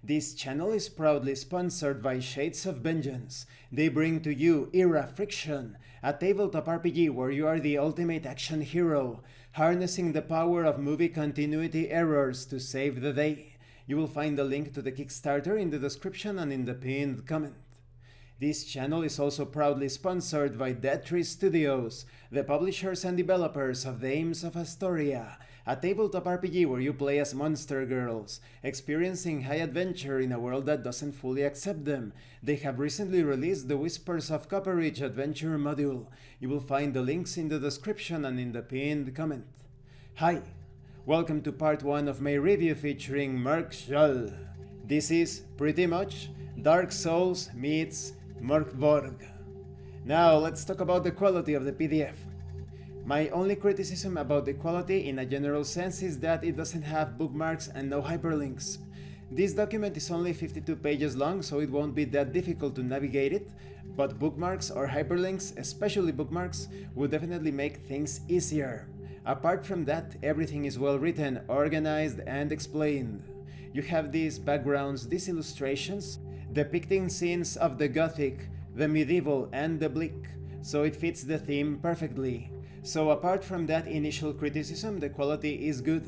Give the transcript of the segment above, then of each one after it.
This channel is proudly sponsored by Shades of Vengeance. They bring to you Era Friction, a tabletop RPG where you are the ultimate action hero, harnessing the power of movie continuity errors to save the day. You will find the link to the Kickstarter in the description and in the pinned comment. This channel is also proudly sponsored by Dead Tree Studios, the publishers and developers of Dames of Asstoria, a tabletop RPG where you play as monster girls, experiencing high adventure in a world that doesn't fully accept them. They have recently released the Whispers of Copperidge adventure module. You will find the links in the description and in the pinned comment. Hi, welcome to part 1 of my review featuring Själ. This is pretty much Dark Souls meets Mörk Borg. Now let's talk about the quality of the PDF. My only criticism about the quality in a general sense is that it doesn't have bookmarks and no hyperlinks. This document is only 52 pages long, so it won't be that difficult to navigate it, but bookmarks or hyperlinks, especially bookmarks, would definitely make things easier. Apart from that, everything is well written, organized and explained. You have these backgrounds, these illustrations, depicting scenes of the Gothic, the medieval and the bleak, so it fits the theme perfectly. So apart from that initial criticism, the quality is good.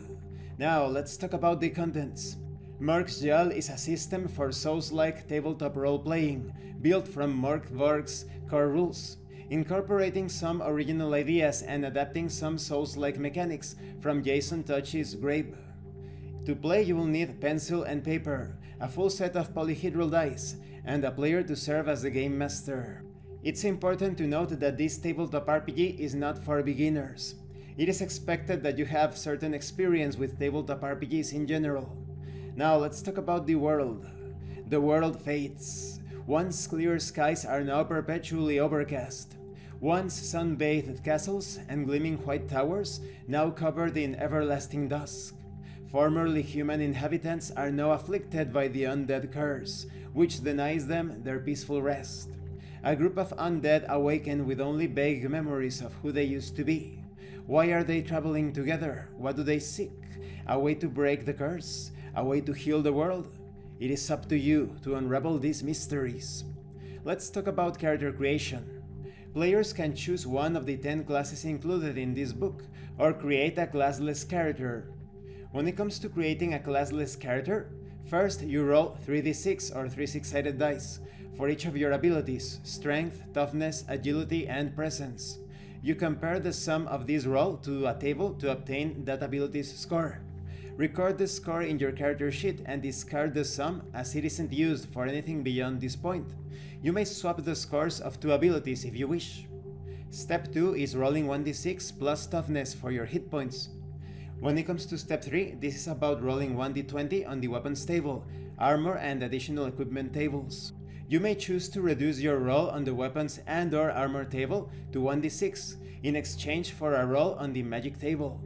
Now let's talk about the contents. Själ is a system for Soulslike tabletop role-playing, built from Mörk Borg's core rules, incorporating some original ideas and adapting some Souls-like mechanics from Jason Touch's Grave. To play you will need pencil and paper, a full set of polyhedral dice, and a player to serve as the game master. It's important to note that this tabletop RPG is not for beginners. It is expected that you have certain experience with tabletop RPGs in general. Now let's talk about the world. The world fades. Once clear skies are now perpetually overcast. Once sun-bathed castles and gleaming white towers now covered in everlasting dusk. Formerly human inhabitants are now afflicted by the undead curse, which denies them their peaceful rest. A group of undead awaken with only vague memories of who they used to be. Why are they traveling together? What do they seek? A way to break the curse? A way to heal the world? It is up to you to unravel these mysteries. Let's talk about character creation. Players can choose one of the 10 classes included in this book, or create a classless character. When it comes to creating a classless character, first you roll 3d6 or 3 6-sided dice for each of your abilities: strength, toughness, agility, and presence. You compare the sum of these rolls to a table to obtain that ability's score. Record the score in your character sheet and discard the sum as it isn't used for anything beyond this point. You may swap the scores of 2 abilities if you wish. Step 2 is rolling 1d6 plus toughness for your hit points. When it comes to step 3, this is about rolling 1d20 on the weapons table, armor and additional equipment tables. You may choose to reduce your roll on the weapons and/or armor table to 1d6 in exchange for a roll on the magic table.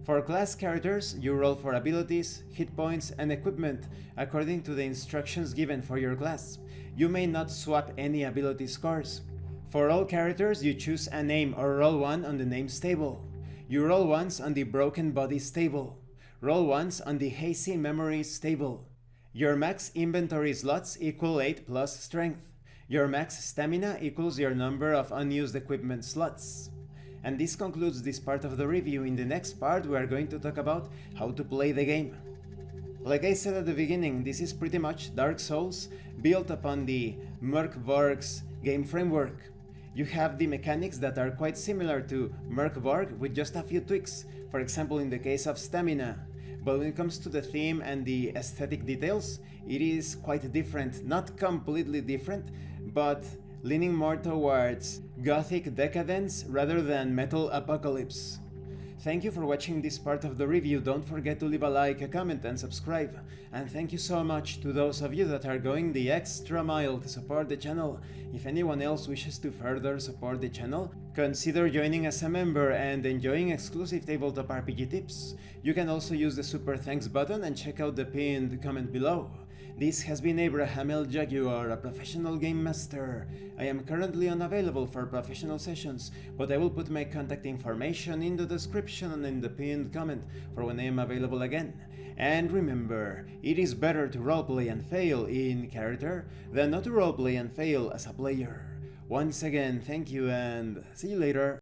For class characters, you roll for abilities, hit points, and equipment according to the instructions given for your class. You may not swap any ability scores. For all characters, you choose a name or roll 1 on the names table. You roll once on the broken bodies table. Roll once on the hazy memories table. Your max inventory slots equal 8 plus strength. Your max stamina equals your number of unused equipment slots. And this concludes this part of the review. In the next part we are going to talk about how to play the game. Like I said at the beginning, this is pretty much Dark Souls built upon the Mörk Borg's game framework. You have the mechanics that are quite similar to Mörk Borg with just a few tweaks, for example in the case of stamina. But when it comes to the theme and the aesthetic details, it is quite different. Not completely different, but leaning more towards Gothic decadence rather than metal apocalypse. Thank you for watching this part of the review. Don't forget to leave a like, a comment and subscribe. And thank you so much to those of you that are going the extra mile to support the channel. If anyone else wishes to further support the channel, consider joining as a member and enjoying exclusive tabletop RPG tips. You can also use the super thanks button and check out the pinned comment below. This has been Abraham L. Jaguar, a professional game master. I am currently unavailable for professional sessions, but I will put my contact information in the description and in the pinned comment for when I am available again. And remember, it is better to roleplay and fail in character than not to roleplay and fail as a player. Once again, thank you and see you later.